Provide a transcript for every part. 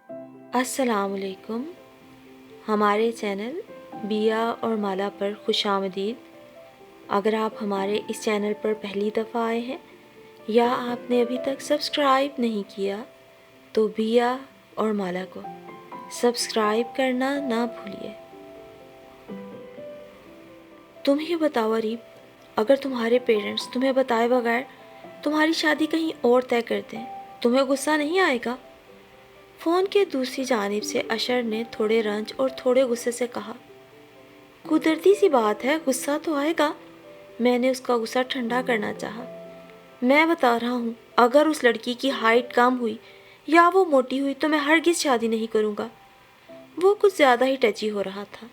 السلام علیکم. ہمارے چینل بیا اور مالا پر خوش آمدید. اگر آپ ہمارے اس چینل پر پہلی دفعہ آئے ہیں یا آپ نے ابھی تک سبسکرائب نہیں کیا تو بیا اور مالا کو سبسکرائب کرنا نہ بھولیے. تم ہی بتاؤ اریب، اگر تمہارے پیرنٹس تمہیں بتائے بغیر تمہاری شادی کہیں اور طے کر دیں تمہیں غصہ نہیں آئے گا؟ فون کے دوسری جانب سے اشر نے تھوڑے رنج اور تھوڑے غصے سے کہا. قدرتی سی بات ہے، غصہ تو آئے گا. میں نے اس کا غصہ ٹھنڈا کرنا چاہا. میں بتا رہا ہوں، اگر اس لڑکی کی ہائٹ کم ہوئی یا وہ موٹی ہوئی تو میں ہرگز شادی نہیں کروں گا. وہ کچھ زیادہ ہی ٹچی ہو رہا تھا.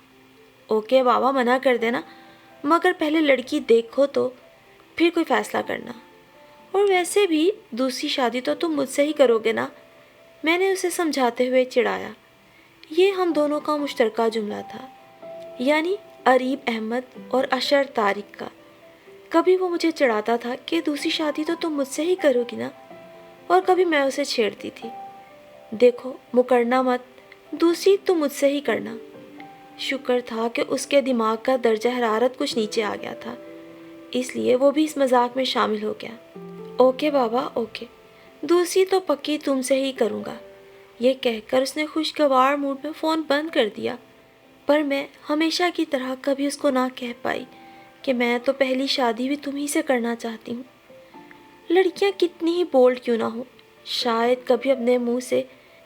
اوکے بابا، منع کر دینا، مگر پہلے لڑکی دیکھو تو پھر کوئی فیصلہ کرنا. اور ویسے بھی دوسری شادی تو تم مجھ سے ہی کرو گے نا، میں نے اسے سمجھاتے ہوئے چڑھایا. یہ ہم دونوں کا مشترکہ جملہ تھا، یعنی اریب احمد اور اشر طارق کا. کبھی وہ مجھے چڑھاتا تھا کہ دوسری شادی تو تم مجھ سے ہی کرو گی نا، اور کبھی میں اسے چھیڑتی تھی. دیکھو مکرنا مت، دوسری تم مجھ سے ہی کرنا. شکر تھا کہ اس کے دماغ کا درجہ حرارت کچھ نیچے آ گیا تھا، اس لیے وہ بھی اس مذاق میں شامل ہو گیا. اوکے بابا اوکے، دوسری تو پکی تم سے ہی کروں گا. یہ کہہ کر اس نے خوشگوار موڈ میں فون بند کر دیا. پر میں ہمیشہ کی طرح کبھی اس کو نہ کہہ پائی کہ میں تو پہلی شادی بھی تم ہی سے کرنا چاہتی ہوں. لڑکیاں کتنی ہی بولڈ کیوں نہ ہوں، شاید کبھی اپنے منہ سے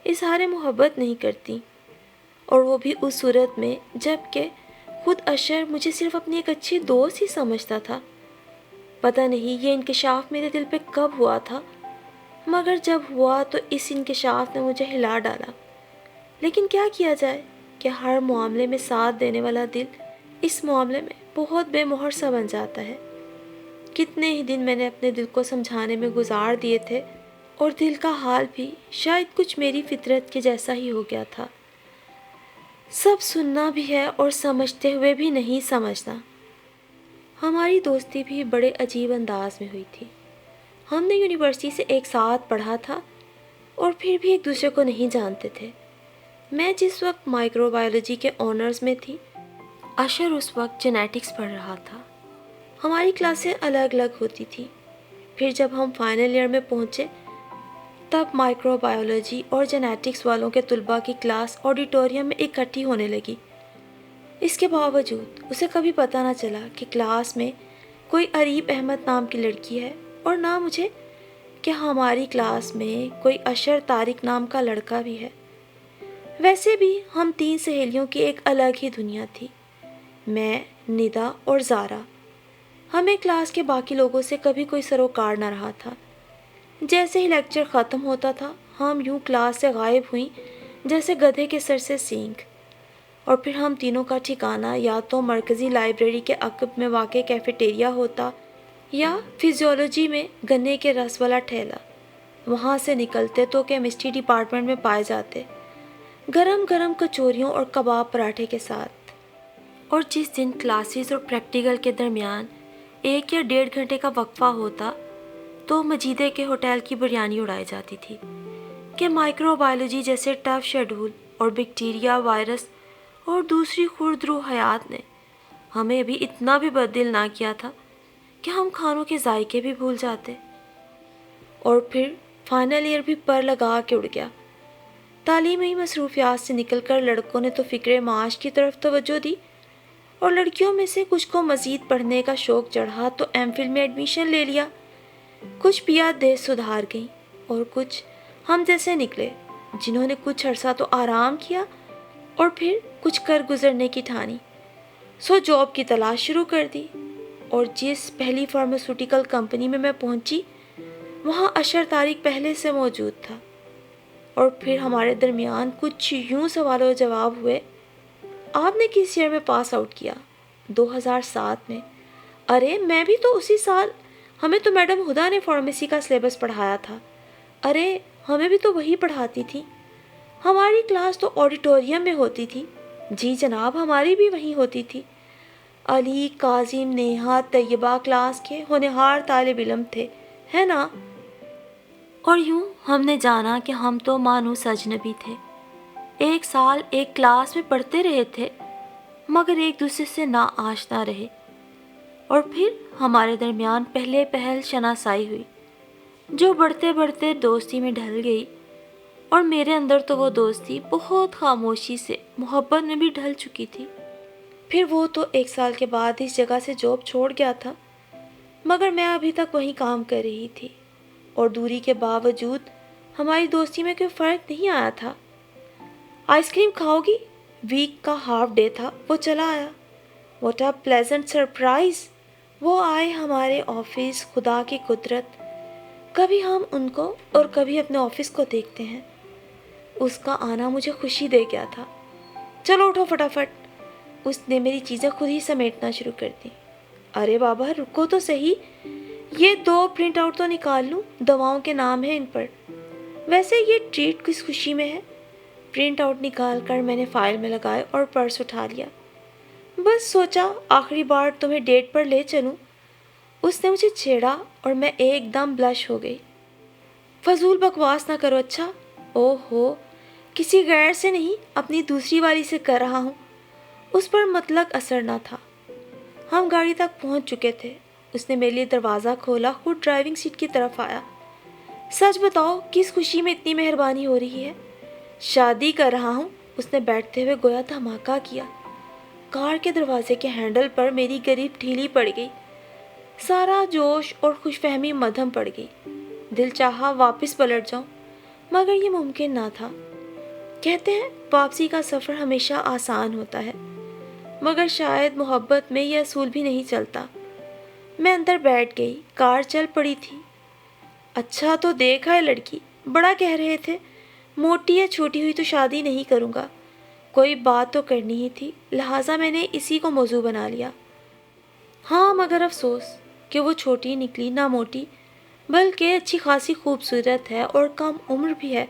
اظہار محبت نہیں کرتی، اور وہ بھی اس صورت میں جب کہ خود اشر مجھے صرف اپنی ایک اچھی دوست ہی سمجھتا تھا. پتہ نہیں یہ انکشاف میرے دل پہ کب ہوا تھا، مگر جب ہوا تو اس انکشاف نے مجھے ہلا ڈالا. لیکن کیا کیا جائے کہ ہر معاملے میں ساتھ دینے والا دل اس معاملے میں بہت بے مہر سا بن جاتا ہے. کتنے ہی دن میں نے اپنے دل کو سمجھانے میں گزار دیے تھے، اور دل کا حال بھی شاید کچھ میری فطرت کے جیسا ہی ہو گیا تھا. سب سننا بھی ہے اور سمجھتے ہوئے بھی نہیں سمجھنا. ہماری دوستی بھی بڑے عجیب انداز میں ہوئی تھی. ہم نے یونیورسٹی سے ایک ساتھ پڑھا تھا اور پھر بھی ایک دوسرے کو نہیں جانتے تھے. میں جس وقت مائکرو بایولوجی کے آنرز میں تھی، اشر اس وقت جینیٹکس پڑھ رہا تھا. ہماری کلاسیں الگ الگ ہوتی تھیں. پھر جب ہم فائنل ایئر میں پہنچے تب مائکرو بایولوجی اور جینیٹکس والوں کے طلباء کی کلاس آڈیٹوریم میں اکٹھی ہونے لگی. اس کے باوجود اسے کبھی پتہ نہ چلا کہ کلاس میں کوئی اریب احمد نام کی لڑکی ہے، اور نہ مجھے کہ ہماری کلاس میں کوئی اشر طارق نام کا لڑکا بھی ہے. ویسے بھی ہم 3 سہیلیوں کی ایک الگ ہی دنیا تھی، میں، ندا اور زارا. ہمیں کلاس کے باقی لوگوں سے کبھی کوئی سروکار نہ رہا تھا. جیسے ہی لیکچر ختم ہوتا تھا ہم یوں کلاس سے غائب ہوئیں جیسے گدھے کے سر سے سینگ. اور پھر ہم تینوں کا ٹھکانہ یا تو مرکزی لائبریری کے عقب میں واقع کیفیٹیریا ہوتا یا فزیولوجی میں گنے کے رس والا ٹھیلا. وہاں سے نکلتے تو کیمسٹری ڈپارٹمنٹ میں پائے جاتے، گرم گرم کچوریوں اور کباب پراٹھے کے ساتھ. اور جس دن کلاسز اور پریکٹیکل کے درمیان 1 یا 1.5 گھنٹے کا وقفہ ہوتا تو مجیدے کے ہوٹل کی بریانی اڑائی جاتی تھی کہ مائکرو بایولوجی جیسے ٹف شیڈول اور بیکٹیریا، وائرس اور دوسری خوردرو حیات نے ہمیں بھی اتنا بھی بددل نہ کیا تھا کہ ہم کھانوں کے ذائقے بھی بھول جاتے. اور پھر فائنل ایئر بھی پر لگا کے اڑ گیا. تعلیمی مصروفیات سے نکل کر لڑکوں نے تو فکر معاش کی طرف توجہ دی، اور لڑکیوں میں سے کچھ کو مزید پڑھنے کا شوق چڑھا تو ایم فل میں ایڈمیشن لے لیا. کچھ پیا دیش سدھار گئیں، اور کچھ ہم جیسے نکلے جنہوں نے کچھ عرصہ تو آرام کیا اور پھر کچھ کر گزرنے کی ٹھانی. سو جاب کی تلاش شروع کر دی. اور جس پہلی فارماسیوٹیکل کمپنی میں پہنچی وہاں اشر طارق پہلے سے موجود تھا. اور پھر ہمارے درمیان کچھ یوں سوال و جواب ہوئے. آپ نے کس ایئر میں پاس آؤٹ کیا؟ 2007 میں. ارے میں بھی تو اسی سال. ہمیں تو میڈم ہدا نے فارمیسی کا سلیبس پڑھایا تھا. ارے ہمیں بھی تو وہی پڑھاتی تھی. ہماری کلاس تو آڈیٹوریم میں ہوتی تھی. جی جناب ہماری بھی وہیں ہوتی تھی. علی، کاظم، نیہا، طیبہ کلاس کے ہونہار طالب علم تھے، ہے نا؟ اور یوں ہم نے جانا کہ ہم تو مانوس اجنبی تھے. 1 سال ایک کلاس میں پڑھتے رہے تھے مگر ایک دوسرے سے نا آشنا رہے، اور پھر ہمارے درمیان پہلے پہل شناسائی ہوئی جو بڑھتے بڑھتے دوستی میں ڈھل گئی، اور میرے اندر تو وہ دوستی بہت خاموشی سے محبت میں بھی ڈھل چکی تھی۔ پھر وہ تو 1 سال کے بعد اس جگہ سے جاب چھوڑ گیا تھا، مگر میں ابھی تک وہیں کام کر رہی تھی، اور دوری کے باوجود ہماری دوستی میں کوئی فرق نہیں آیا تھا۔ آئس کریم کھاؤ گی؟ ویک کا ہاف ڈے تھا، وہ چلا آیا۔ What a pleasant surprise! وہ آئے ہمارے آفس، خدا کی قدرت، کبھی ہم ان کو اور کبھی اپنے آفس کو دیکھتے ہیں۔ اس کا آنا مجھے خوشی دے گیا تھا۔ چلو اٹھو فٹافٹ۔ اس نے میری چیزیں خود ہی سمیٹنا شروع کر دی۔ ارے بابا رکو تو صحیح، یہ 2 پرنٹ آؤٹ تو نکال لوں، دواؤں کے نام ہیں ان پر۔ ویسے یہ ٹریٹ کس خوشی میں ہے؟ پرنٹ آؤٹ نکال کر میں نے فائل میں لگائے اور پرس اٹھا لیا۔ بس سوچا آخری بار تمہیں ڈیٹ پر لے چلوں۔ اس نے مجھے چھیڑا اور میں ایک دم بلش ہو گئی۔ فضول بکواس نہ کرو اچھا؟ اوہ ہو، کسی غیر سے نہیں، اپنی دوسری والی سے کر رہا ہوں۔ اس پر مطلق اثر نہ تھا۔ ہم گاڑی تک پہنچ چکے تھے۔ اس نے میرے لیے دروازہ کھولا، خود ڈرائیونگ سیٹ کی طرف آیا۔ سچ بتاؤ کس خوشی میں اتنی مہربانی ہو رہی ہے؟ شادی کر رہا ہوں، اس نے بیٹھتے ہوئے گویا دھماکہ کیا۔ کار کے دروازے کے ہینڈل پر میری گریب ڈھیلی پڑ گئی، سارا جوش اور خوش فہمی مدھم پڑ گئی۔ دل چاہا واپس پلٹ جاؤں، مگر یہ ممکن نہ تھا۔ کہتے ہیں واپسی کا سفر ہمیشہ آسان ہوتا ہے، مگر شاید محبت میں یہ اصول بھی نہیں چلتا۔ میں اندر بیٹھ گئی، کار چل پڑی تھی۔ اچھا تو دیکھا ہے لڑکی، بڑا کہہ رہے تھے موٹی یا چھوٹی ہوئی تو شادی نہیں کروں گا، کوئی بات تو کرنی ہی تھی، لہٰذا میں نے اسی کو موضوع بنا لیا۔ ہاں مگر افسوس کہ وہ چھوٹی نکلی، نہ موٹی، بلکہ اچھی خاصی خوبصورت ہے اور کم عمر بھی ہے۔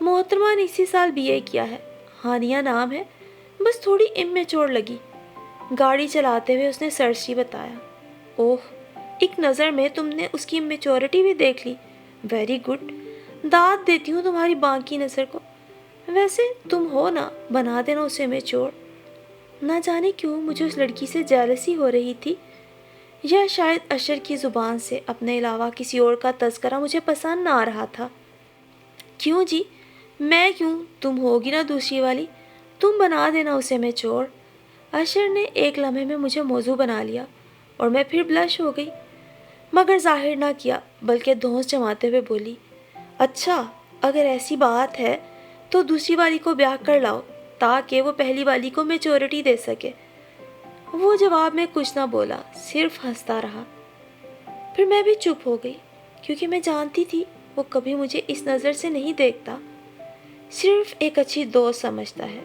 محترمہ نے اسی سال BA کیا ہے، ہانیہ نام ہے، بس تھوڑی امیچور لگی۔ گاڑی چلاتے ہوئے اس نے سرسری بتایا۔ اوہ، ایک نظر میں تم نے اس کی میچورٹی بھی دیکھ لی، ویری گڈ، داد دیتی ہوں تمہاری باقی نظر کو۔ ویسے تم ہو نا، بنا دینا اسے میچور۔ نہ جانے کیوں مجھے اس لڑکی سے جیلسی ہو رہی تھی، یا شاید اشر کی زبان سے اپنے علاوہ کسی اور کا تذکرہ مجھے پسند نہ آ رہا تھا۔ کیوں جی؟ میں کیوں؟ تم ہوگی نا دوسری والی، تم بنا دینا اسے میچور۔ اشر نے ایک لمحے میں مجھے موضوع بنا لیا اور میں پھر بلش ہو گئی، مگر ظاہر نہ کیا بلکہ دھونس جماتے ہوئے بولی، اچھا اگر ایسی بات ہے تو دوسری والی کو بیاہ کر لاؤ تاکہ وہ پہلی والی کو میچورٹی دے سکے۔ وہ جواب میں کچھ نہ بولا، صرف ہنستا رہا۔ پھر میں بھی چپ ہو گئی، کیونکہ میں جانتی تھی وہ کبھی مجھے اس نظر سے نہیں دیکھتا، صرف ایک اچھی دوست سمجھتا ہے۔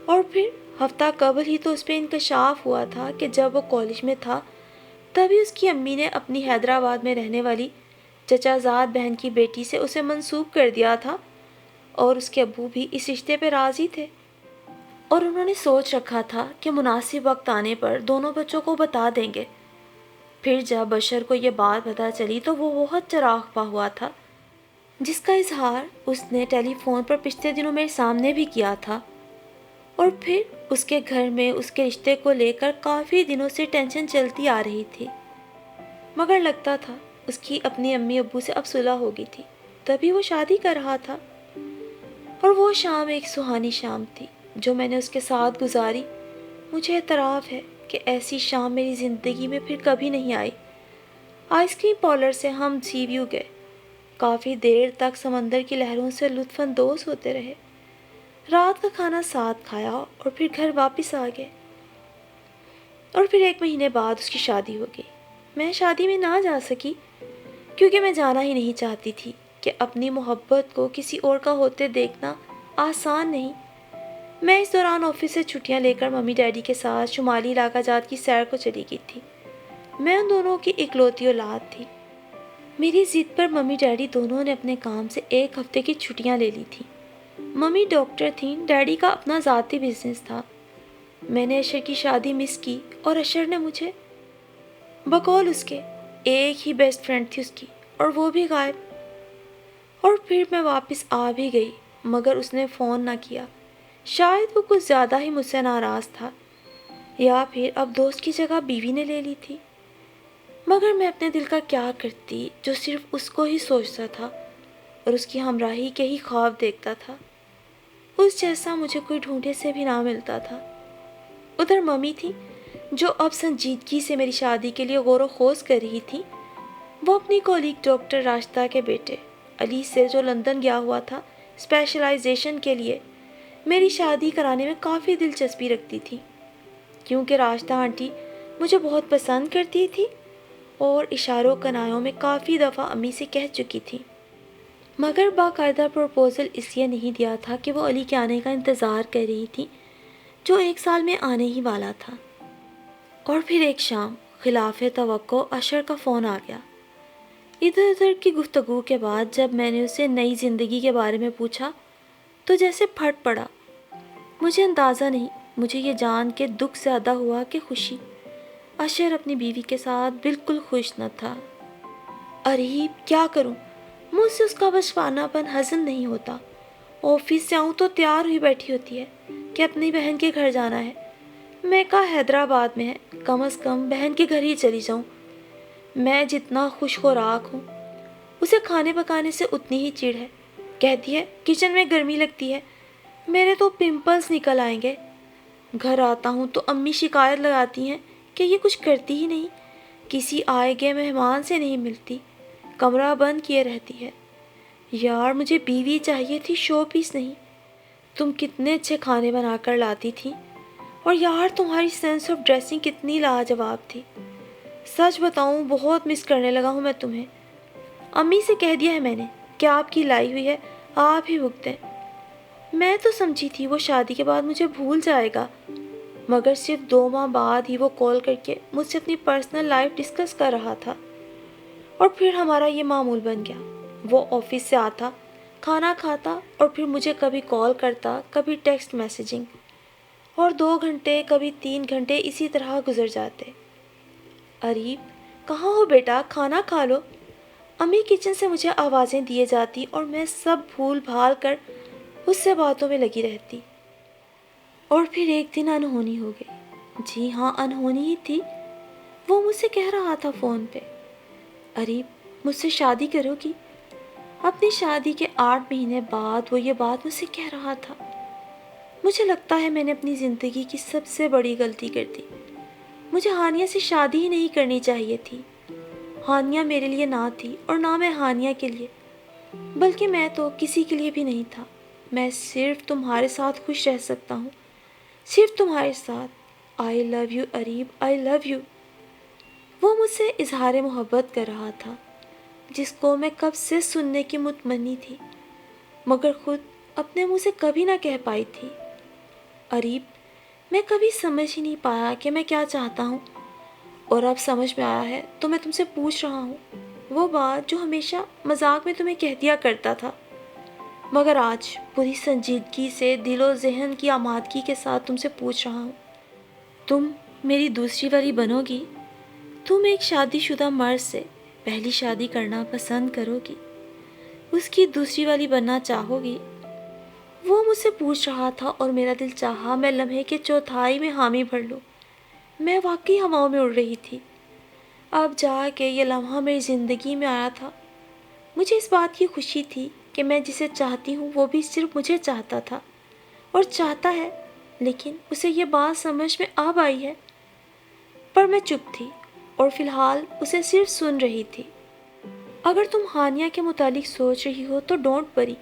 اور پھر ہفتہ قبل ہی تو اس پہ انکشاف ہوا تھا کہ جب وہ کالج میں تھا تبھی اس کی امی نے اپنی حیدرآباد میں رہنے والی چچا زاد بہن کی بیٹی سے اسے منسوب کر دیا تھا، اور اس کے ابو بھی اس رشتے پہ راضی تھے، اور انہوں نے سوچ رکھا تھا کہ مناسب وقت آنے پر دونوں بچوں کو بتا دیں گے۔ پھر جب بشر کو یہ بات پتہ چلی تو وہ بہت چراغ پا ہوا تھا، جس کا اظہار اس نے ٹیلی فون پر پچھلے دنوں میرے سامنے بھی کیا تھا۔ اور پھر اس کے گھر میں اس کے رشتے کو لے کر کافی دنوں سے ٹینشن چلتی آ رہی تھی، مگر لگتا تھا اس کی اپنی امی ابو سے اب صلح ہو گئی تھی، تبھی وہ شادی کر رہا تھا۔ اور وہ شام ایک سہانی شام تھی جو میں نے اس کے ساتھ گزاری۔ مجھے اعتراف ہے کہ ایسی شام میری زندگی میں پھر کبھی نہیں آئی۔ آئس کریم پارلر سے ہم سی ویو گئے، کافی دیر تک سمندر کی لہروں سے لطف اندوز ہوتے رہے، رات کا کھانا ساتھ کھایا اور پھر گھر واپس آ گئے۔ اور پھر 1 مہینے بعد اس کی شادی ہو گئی۔ میں شادی میں نہ جا سکی کیونکہ میں جانا ہی نہیں چاہتی تھی کہ اپنی محبت کو کسی اور کا ہوتے دیکھنا آسان نہیں۔ میں اس دوران آفس سے چھٹیاں لے کر ممی ڈیڈی کے ساتھ شمالی علاقہ جات کی سیر کو چلی گئی تھی۔ میں ان دونوں کی اکلوتی اولاد تھی۔ میری ضد پر ممی ڈیڈی دونوں نے اپنے کام سے 1 ہفتے کی چھٹیاں لے لی تھیں۔ ممی ڈاکٹر تھیں، ڈیڈی کا اپنا ذاتی بزنس تھا۔ میں نے اشر کی شادی مس کی اور اشر نے مجھے، بقول اس کے ایک ہی بیسٹ فرینڈ تھی اس کی، اور وہ بھی غائب۔ اور پھر میں واپس آ بھی گئی، مگر اس نے فون نہ کیا۔ شاید وہ کچھ زیادہ ہی مجھ سے ناراض تھا، یا پھر اب دوست کی جگہ بیوی نے لے لی تھی۔ مگر میں اپنے دل کا کیا کرتی جو صرف اس کو ہی سوچتا تھا اور اس کی ہمراہی کے ہی خواب دیکھتا تھا۔ اس جیسا مجھے کوئی ڈھونڈے سے بھی نہ ملتا تھا۔ ادھر ممی تھی جو اب سنجیدگی سے میری شادی کے لیے غور و خوض کر رہی تھی۔ وہ اپنی کولیگ ڈاکٹر راشدہ کے بیٹے علی سے، جو لندن گیا ہوا تھا اسپیشلائزیشن کے لیے، میری شادی کرانے میں کافی دلچسپی رکھتی تھی، کیونکہ راشدہ آنٹی مجھے بہت پسند کرتی تھی اور اشاروں کنایوں میں کافی دفعہ امی سے کہہ چکی تھی، مگر باقاعدہ پروپوزل اس لیے نہیں دیا تھا کہ وہ علی کے آنے کا انتظار کر رہی تھی جو 1 سال میں آنے ہی والا تھا۔ اور پھر ایک شام خلاف توقع اشر کا فون آ گیا۔ ادھر ادھر کی گفتگو کے بعد جب میں نے اسے نئی زندگی کے بارے میں پوچھا تو جیسے پھٹ پڑا۔ مجھے اندازہ نہیں، مجھے یہ جان کے دکھ زیادہ ہوا کہ خوشی۔ اشر اپنی بیوی کے ساتھ بالکل خوش نہ تھا۔ اریب کیا کروں، مجھ سے اس کا بچپانہ پن ہضم نہیں ہوتا۔ آفس سے آؤں تو تیار ہوئی بیٹھی ہوتی ہے کہ اپنی بہن کے گھر جانا ہے۔ میں کہا حیدرآباد میں ہے، کم از کم بہن کے گھر ہی چلی جاؤں۔ میں جتنا خوش خوراک ہوں، اسے کھانے پکانے سے اتنی ہی چڑ ہے۔ کہتی ہے کچن میں گرمی لگتی ہے، میرے تو پمپلز نکل آئیں گے۔ گھر آتا ہوں تو امی شکایت لگاتی ہیں کہ یہ کچھ کرتی ہی نہیں، کسی آئے گئے مہمان سے نہیں ملتی، کمرہ بند کیے رہتی ہے۔ یار مجھے بیوی چاہیے تھی، شو پیس نہیں۔ تم کتنے اچھے کھانے بنا کر لاتی تھی، اور یار تمہاری سینس آف ڈریسنگ کتنی لاجواب تھی۔ سچ بتاؤں بہت مس کرنے لگا ہوں میں تمہیں۔ امی سے کہہ دیا ہے میں نے کہ آپ کی لائی ہوئی ہے آپ ہی بھگتیں۔ میں تو سمجھی تھی وہ شادی کے بعد مجھے بھول جائے گا، مگر صرف 2 ماہ بعد ہی وہ کال کر کے مجھ سے اپنی پرسنل لائف ڈسکس کر رہا تھا، اور پھر ہمارا یہ معمول بن گیا۔ وہ آفس سے آتا، کھانا کھاتا اور پھر مجھے کبھی کال کرتا، کبھی ٹیکسٹ میسیجنگ، اور 2 گھنٹے کبھی 3 گھنٹے اسی طرح گزر جاتے۔ اریب کہاں ہو بیٹا، کھانا کھا لو۔ امی کچن سے مجھے آوازیں دیے جاتی اور میں سب بھول بھال کر اس سے باتوں میں لگی رہتی۔ اور پھر ایک دن انہونی ہو گئی۔ جی ہاں انہونی ہی تھی۔ وہ مجھ سے کہہ رہا تھا فون پہ، اریب مجھ سے شادی کرو گی؟ اپنی شادی کے 8 مہینے بعد وہ یہ بات مجھ سے کہہ رہا تھا۔ مجھے لگتا ہے میں نے اپنی زندگی کی سب سے بڑی غلطی کر دی۔ مجھے ہانیہ سے شادی ہی نہیں کرنی چاہیے تھی۔ ہانیہ میرے لیے نہ تھی اور نہ میں ہانیہ کے لیے، بلکہ میں تو کسی کے لیے بھی نہیں تھا۔ میں صرف تمہارے ساتھ خوش رہ سکتا ہوں، صرف تمہارے ساتھ۔ I love you Areeb, I love you. وہ مجھ سے اظہار محبت کر رہا تھا جس کو میں کب سے سننے کی متمنی تھی، مگر خود اپنے منہ سے کبھی نہ کہہ پائی تھی۔ اریب میں کبھی سمجھ ہی نہیں پایا کہ میں کیا چاہتا ہوں، اور اب سمجھ میں آیا ہے تو میں تم سے پوچھ رہا ہوں وہ بات جو ہمیشہ مذاق میں تمہیں کہہ دیا کرتا تھا، مگر آج پوری سنجیدگی سے دل و ذہن کی آمادگی کے ساتھ تم سے پوچھ رہا ہوں۔ تم میری دوسری والی بنو گی؟ تم ایک شادی شدہ مرد سے پہلی شادی کرنا پسند کرو گی؟ اس کی دوسری والی بننا چاہو گی؟ وہ مجھ سے پوچھ رہا تھا اور میرا دل چاہا میں لمحے کے چوتھائی میں حامی بھر لوں۔ میں واقعی ہواؤں میں اڑ رہی تھی۔ اب جا کے یہ لمحہ میری زندگی میں آیا تھا۔ مجھے اس بات کی خوشی تھی کہ میں جسے چاہتی ہوں وہ بھی صرف مجھے چاہتا تھا اور چاہتا ہے، لیکن اسے یہ بات سمجھ میں اب آئی ہے۔ پر میں چپ تھی اور فی الحال اسے صرف سن رہی تھی۔ اگر تم ہانیہ کے متعلق سوچ رہی ہو تو ڈونٹ وری،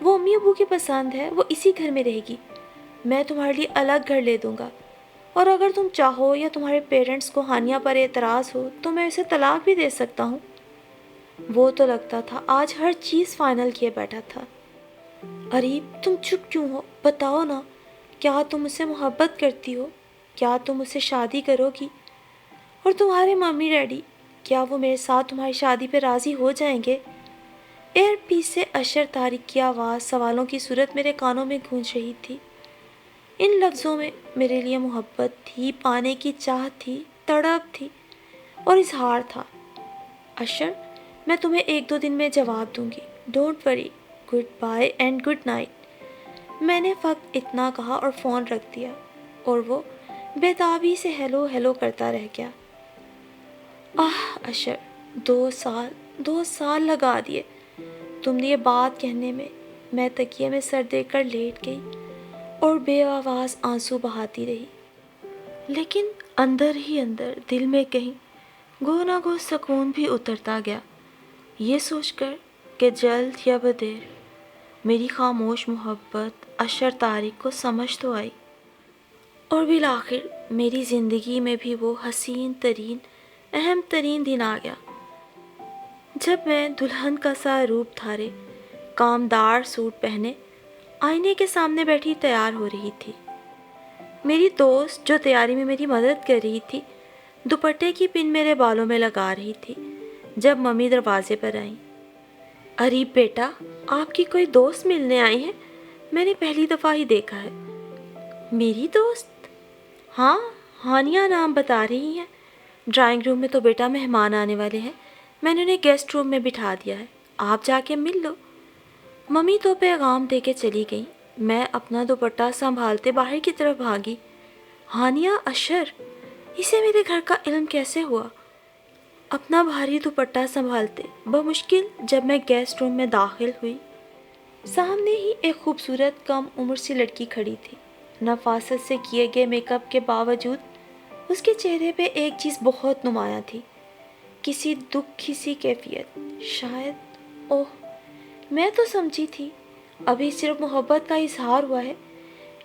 وہ امی ابو کی پسند ہے، وہ اسی گھر میں رہے گی۔ میں تمہارے لیے الگ گھر لے دوں گا، اور اگر تم چاہو یا تمہارے پیرنٹس کو ہانیہ پر اعتراض ہو تو میں اسے طلاق بھی دے سکتا ہوں۔ وہ تو لگتا تھا آج ہر چیز فائنل کیے بیٹھا تھا۔ اریب تم چپ کیوں ہو، بتاؤ نا، کیا تم مجھ سے محبت کرتی ہو؟ کیا تم مجھ سے شادی کرو گی؟ اور تمہارے ممی ڈیڈی، کیا وہ میرے ساتھ تمہاری شادی پہ راضی ہو جائیں گے؟ ایئر پیس سے اشر طارق کی آواز سوالوں کی صورت میرے کانوں میں گونج رہی تھی۔ ان لفظوں میں میرے لیے محبت تھی، پانے کی چاہت تھی، تڑپ تھی اور اظہار تھا۔ اشر میں تمہیں 1-2 دن میں جواب دوں گی، don't worry. Goodbye and good night. میں نے فقط اتنا کہا اور فون رکھ دیا، اور وہ بےتابی سے ہیلو ہیلو کرتا رہ گیا۔ اشر، 2 سال لگا دیے تم نے یہ بات کہنے میں۔ میں تکیے میں سر دے کر لیٹ گئی اور بے آواز آنسو بہاتی رہی، لیکن اندر ہی اندر دل میں کہیں گو نہ گو سکون بھی اترتا گیا، یہ سوچ کر کہ جلد یا بدیر میری خاموش محبت اشر طارق کو سمجھ تو آئی، اور بالآخر میری زندگی میں بھی وہ حسین ترین اہم ترین دن آ گیا جب میں دلہن کا سا روپ دھارے کامدار سوٹ پہنے آئینے کے سامنے بیٹھی تیار ہو رہی تھی۔ میری دوست جو تیاری میں میری مدد کر رہی تھی دوپٹے کی پن میرے بالوں میں لگا رہی تھی جب ممی دروازے پر آئیں۔ اریب بیٹا، آپ کی کوئی دوست ملنے آئی ہے؟ میں نے پہلی دفعہ ہی دیکھا ہے۔ میری دوست؟ ہاں، ہانیہ نام بتا رہی ہیں۔ ڈرائنگ روم میں تو بیٹا مہمان آنے والے ہیں، میں نے انہیں گیسٹ روم میں بٹھا دیا ہے، آپ جا کے مل لو۔ ممی تو پیغام دے کے چلی گئی۔ میں اپنا دوپٹہ سنبھالتے باہر کی طرف بھاگی۔ ہانیہ، اشر، اسے میرے گھر کا علم کیسے ہوا؟ اپنا بھاری دوپٹہ سنبھالتے بمشکل جب میں گیسٹ روم میں داخل ہوئی، سامنے ہی ایک خوبصورت کم عمر سی لڑکی کھڑی تھی۔ نفاست سے کیے گئے میک اپ کے باوجود اس کے چہرے پہ ایک چیز بہت نمایاں تھی، کسی دکھ سی کیفیت شاید۔ اوہ، میں تو سمجھی تھی ابھی صرف محبت کا اظہار ہوا ہے،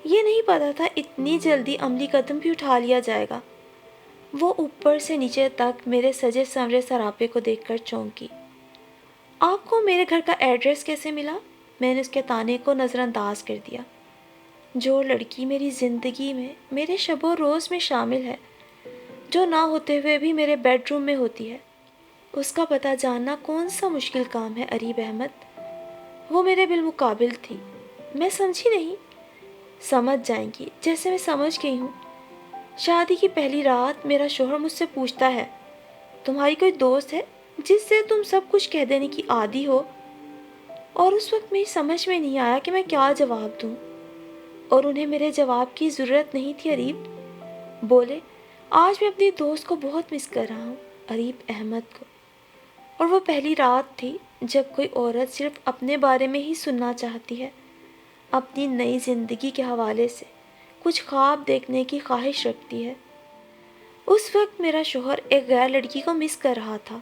یہ نہیں پتا تھا اتنی جلدی عملی قدم بھی اٹھا لیا جائے گا۔ وہ اوپر سے نیچے تک میرے سجے سنورے سراپے کو دیکھ کر چونکی۔ آپ کو میرے گھر کا ایڈریس کیسے ملا؟ میں نے اس کے تانے کو نظر انداز کر دیا۔ جو لڑکی میری زندگی میں میرے شب و روز میں شامل ہے، جو نہ ہوتے ہوئے بھی میرے بیڈ روم میں ہوتی ہے، اس کا پتہ جاننا کون سا مشکل کام ہے اریب احمد؟ وہ میرے بالمقابل تھی۔ میں سمجھی نہیں؟ سمجھ جائیں گی جیسے میں سمجھ گئی ہوں۔ شادی کی پہلی رات میرا شوہر مجھ سے پوچھتا ہے، تمہاری کوئی دوست ہے جس سے تم سب کچھ کہہ دینے کی عادی ہو؟ اور اس وقت میری سمجھ میں نہیں آیا کہ میں کیا جواب دوں، اور انہیں میرے جواب کی ضرورت نہیں تھی۔ اریب بولے، آج میں اپنی دوست کو بہت مس کر رہا ہوں، اریب احمد کو۔ اور وہ پہلی رات تھی جب کوئی عورت صرف اپنے بارے میں ہی سننا چاہتی ہے، اپنی نئی زندگی کے حوالے سے کچھ خواب دیکھنے کی خواہش رکھتی ہے۔ اس وقت میرا شوہر ایک غیر لڑکی کو مس کر رہا تھا،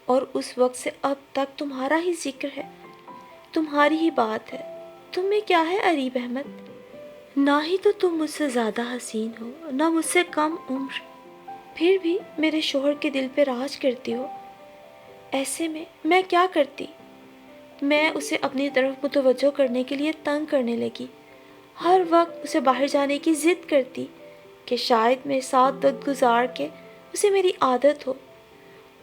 اور اس وقت سے اب تک تمہارا ہی ذکر ہے، تمہاری ہی بات ہے۔ تم میں کیا ہے اریب احمد؟ نہ ہی تو تم مجھ سے زیادہ حسین ہو، نہ مجھ سے کم عمر، پھر بھی میرے شوہر کے دل پہ راج کرتی ہو۔ ایسے میں کیا کرتی؟ میں اسے اپنی طرف متوجہ کرنے کے لیے تنگ کرنے لگی، ہر وقت اسے باہر جانے کی ضد کرتی کہ شاید میرے ساتھ وقت گزار کے اسے میری عادت ہو،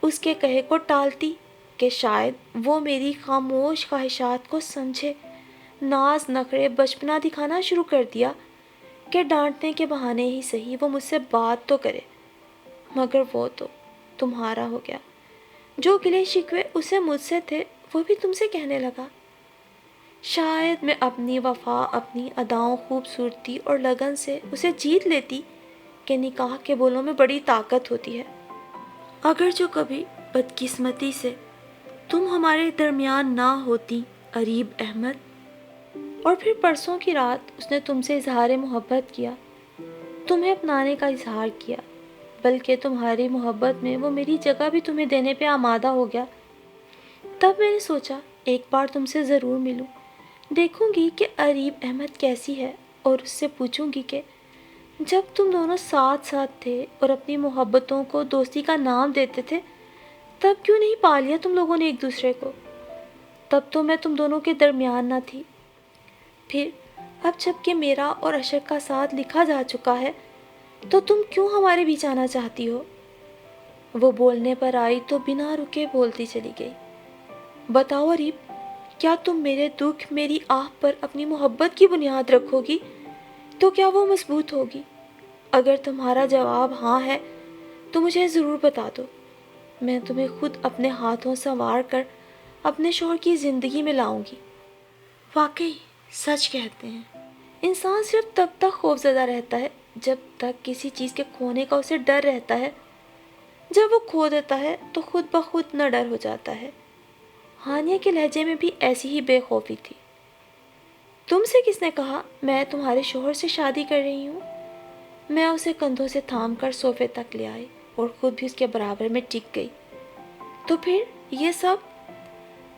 اس کے کہے کو ٹالتی کہ شاید وہ میری خاموش خواہشات کو سمجھے، ناز نخرے بچپنا دکھانا شروع کر دیا کہ ڈانٹنے کے بہانے ہی صحیح وہ مجھ سے بات تو کرے، مگر وہ تو تمہارا ہو گیا۔ جو گلے شکوے اسے مجھ سے تھے وہ بھی تم سے کہنے لگا۔ شاید میں اپنی وفا، اپنی اداؤں، خوبصورتی اور لگن سے اسے جیت لیتی کہ نکاح کے بولوں میں بڑی طاقت ہوتی ہے۔ اگر جو کبھی بدقسمتی سے تم ہمارے درمیان نہ ہوتی اریب احمد۔ اور پھر پرسوں کی رات اس نے تم سے اظہار محبت کیا، تمہیں اپنانے کا اظہار کیا، بلکہ تمہاری محبت میں وہ میری جگہ بھی تمہیں دینے پہ آمادہ ہو گیا۔ تب میں نے سوچا ایک بار تم سے ضرور ملوں، دیکھوں گی کہ اریب احمد کیسی ہے، اور اس سے پوچھوں گی کہ جب تم دونوں ساتھ ساتھ تھے اور اپنی محبتوں کو دوستی کا نام دیتے تھے، تب کیوں نہیں پا لیا تم لوگوں نے ایک دوسرے کو؟ تب تو میں تم دونوں کے درمیان نہ تھی۔ پھر اب جب کہ میرا اور اشر کا ساتھ لکھا جا چکا ہے تو تم کیوں ہمارے بیچ آنا چاہتی ہو؟ وہ بولنے پر آئی تو بنا رکے بولتی چلی گئی۔ بتاؤ اریب، کیا تم میرے دکھ، میری آہ پر اپنی محبت کی بنیاد رکھو گی تو کیا وہ مضبوط ہوگی؟ اگر تمہارا جواب ہاں ہے تو مجھے ضرور بتا دو، میں تمہیں خود اپنے ہاتھوں سنوار کر اپنے شوہر کی زندگی میں لاؤں گی۔ واقعی سچ کہتے ہیں، انسان صرف تب تک خوفزدہ رہتا ہے جب تک کسی چیز کے کھونے کا اسے ڈر رہتا ہے۔ جب وہ کھو دیتا ہے تو خود بخود نہ ڈر ہو جاتا ہے۔ ہانیہ کے لہجے میں بھی ایسی ہی بے خوفی تھی۔ تم سے کس نے کہا میں تمہارے شوہر سے شادی کر رہی ہوں؟ میں اسے کندھوں سے تھام کر صوفے تک لے آئی اور خود بھی اس کے برابر میں ٹک گئی۔ تو پھر یہ سب؟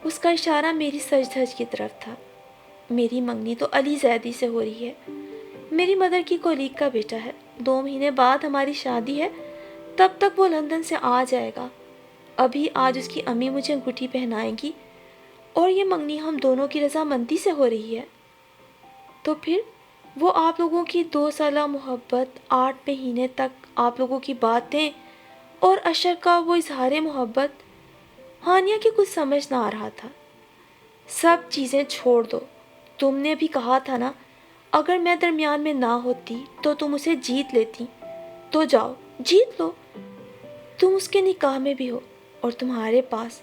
اس کا اشارہ میری سج دھج کی طرف تھا۔ میری منگنی تو علی زیدی سے ہو رہی ہے، میری مدر کی کولیگ کا بیٹا ہے۔ 2 مہینے بعد ہماری شادی ہے، تب تک وہ لندن سے آ جائے گا۔ ابھی آج اس کی امی مجھے انگوٹھی پہنائے گی اور یہ منگنی ہم دونوں کی رضامندی سے ہو رہی ہے۔ تو پھر وہ آپ لوگوں کی 2 سالہ محبت، 8 مہینے تک آپ لوگوں کی باتیں اور اشر کا وہ اظہار محبت۔ ہانیہ کی کچھ سمجھ نہ آ رہا تھا۔ سب چیزیں چھوڑ دو، تم نے بھی کہا تھا نا، اگر میں درمیان میں نہ ہوتی تو تم اسے جیت لیتی۔ تو جاؤ جیت لو، تم اس کے نکاح میں بھی ہو اور تمہارے پاس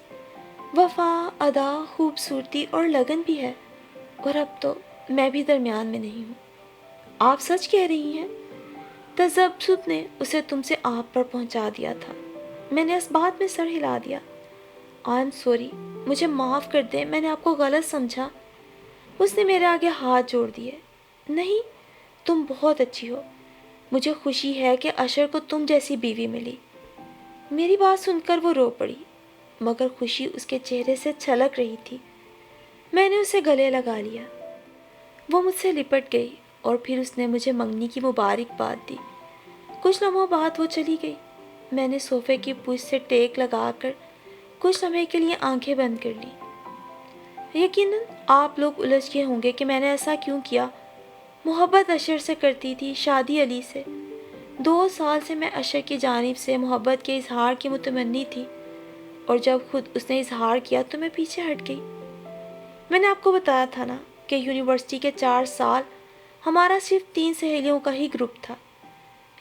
وفا، ادا، خوبصورتی اور لگن بھی ہے، اور اب تو میں بھی درمیان میں نہیں ہوں۔ آپ سچ کہہ رہی ہیں؟ تذبذب نے اسے تم سے آپ پر پہنچا دیا تھا۔ میں نے اس بات میں سر ہلا دیا۔ آئی ایم سوری، مجھے معاف کر دیں، میں نے آپ کو غلط سمجھا۔ اس نے میرے آگے ہاتھ جوڑ دیے۔ نہیں، تم بہت اچھی ہو، مجھے خوشی ہے کہ اشر کو تم جیسی بیوی ملی۔ میری بات سن کر وہ رو پڑی، مگر خوشی اس کے چہرے سے چھلک رہی تھی۔ میں نے اسے گلے لگا لیا۔ وہ مجھ سے لپٹ گئی اور پھر اس نے مجھے منگنی کی مبارکباد دی۔ کچھ لمحوں بعد وہ چلی گئی۔ میں نے صوفے کی پشت سے ٹیک لگا کر کچھ لمحے کے لیے آنکھیں بند کر لیں۔ یقیناً آپ لوگ الجھ گئے ہوں گے کہ میں نے ایسا کیوں کیا۔ محبت اشر سے کرتی تھی، شادی علی سے۔ 2 سال سے میں اشر کی جانب سے محبت کے اظہار کی متمنی تھی، اور جب خود اس نے اظہار کیا تو میں پیچھے ہٹ گئی۔ میں نے آپ کو بتایا تھا نا کہ یونیورسٹی کے 4 سال ہمارا صرف 3 سہیلیوں کا ہی گروپ تھا،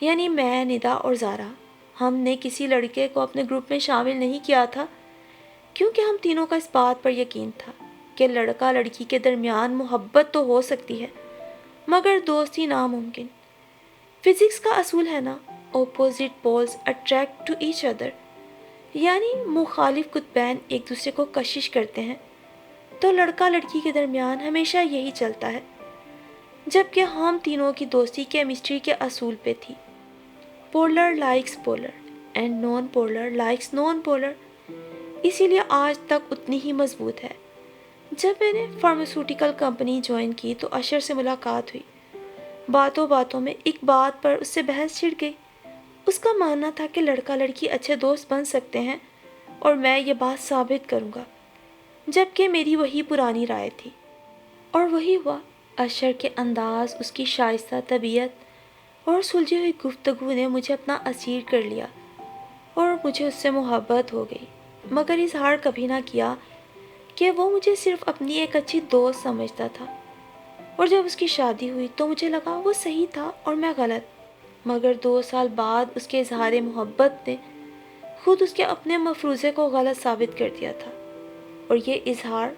یعنی میں، ندا اور زارا۔ ہم نے کسی لڑکے کو اپنے گروپ میں شامل نہیں کیا تھا، کیونکہ ہم تینوں کا اس بات پر یقین تھا کہ لڑکا لڑکی کے درمیان محبت تو ہو سکتی ہے، مگر دوستی ناممکن۔ فزکس کا اصول ہے نا، opposite poles attract to each other, یعنی مخالف قطبین ایک دوسرے کو کشش کرتے ہیں، تو لڑکا لڑکی کے درمیان ہمیشہ یہی چلتا ہے۔ جبکہ ہم تینوں کی دوستی کیمسٹری کے اصول پہ تھی، polar likes polar and non polar likes non polar, اسی لیے آج تک اتنی ہی مضبوط ہے۔ جب میں نے فارماسیوٹیکل کمپنی جوائن کی تو اشر سے ملاقات ہوئی۔ باتوں باتوں میں ایک بات پر اس سے بحث چھڑ گئی۔ اس کا ماننا تھا کہ لڑکا لڑکی اچھے دوست بن سکتے ہیں اور میں یہ بات ثابت کروں گا، جبکہ میری وہی پرانی رائے تھی، اور وہی ہوا۔ اشر کے انداز، اس کی شائستہ طبیعت اور سلجھی ہوئی گفتگو نے مجھے اپنا اسیر کر لیا اور مجھے اس سے محبت ہو گئی، مگر اظہار کبھی نہ کیا کہ وہ مجھے صرف اپنی ایک اچھی دوست سمجھتا تھا۔ اور جب اس کی شادی ہوئی تو مجھے لگا وہ صحیح تھا اور میں غلط، مگر 2 سال بعد اس کے اظہار محبت نے خود اس کے اپنے مفروضے کو غلط ثابت کر دیا تھا، اور یہ اظہار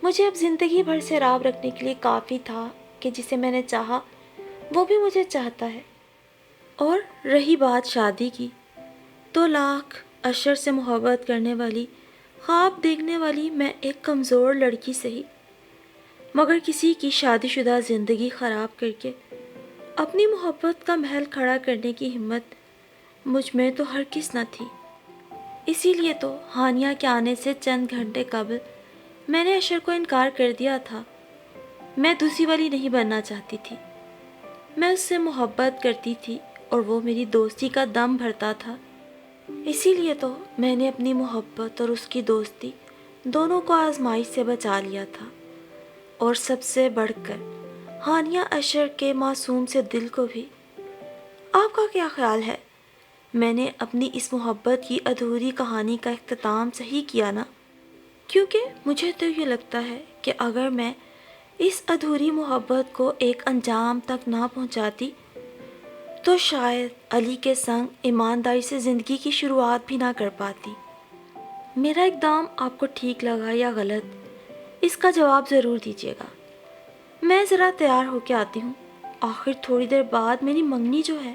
مجھے اب زندگی بھر سیراب رکھنے کے لیے کافی تھا کہ جسے میں نے چاہا وہ بھی مجھے چاہتا ہے۔ اور رہی بات شادی کی، تو لاکھ اشر سے محبت کرنے والی، خواب دیکھنے والی میں ایک کمزور لڑکی سہی، مگر کسی کی شادی شدہ زندگی خراب کر کے اپنی محبت کا محل کھڑا کرنے کی ہمت مجھ میں تو ہرگز نہ تھی۔ اسی لیے تو ہانیہ کے آنے سے چند گھنٹے قبل میں نے اشر کو انکار کر دیا تھا۔ میں دوسری والی نہیں بننا چاہتی تھی، میں اس سے محبت کرتی تھی اور وہ میری دوستی کا دم بھرتا تھا۔ اسی لیے تو میں نے اپنی محبت اور اس کی دوستی دونوں کو آزمائش سے بچا لیا تھا، اور سب سے بڑھ کر ہانیہ اشر کے معصوم سے دل کو بھی۔ آپ کا کیا خیال ہے، میں نے اپنی اس محبت کی ادھوری کہانی کا اختتام صحیح کیا نا؟ کیونکہ مجھے تو یہ لگتا ہے کہ اگر میں اس ادھوری محبت کو ایک انجام تک نہ پہنچاتی تو شاید علی کے سنگ ایمانداری سے زندگی کی شروعات بھی نہ کر پاتی۔ میرا اقدام آپ کو ٹھیک لگا یا غلط، اس کا جواب ضرور دیجیے گا۔ میں ذرا تیار ہو کے آتی ہوں، آخر تھوڑی دیر بعد میری منگنی جو ہے۔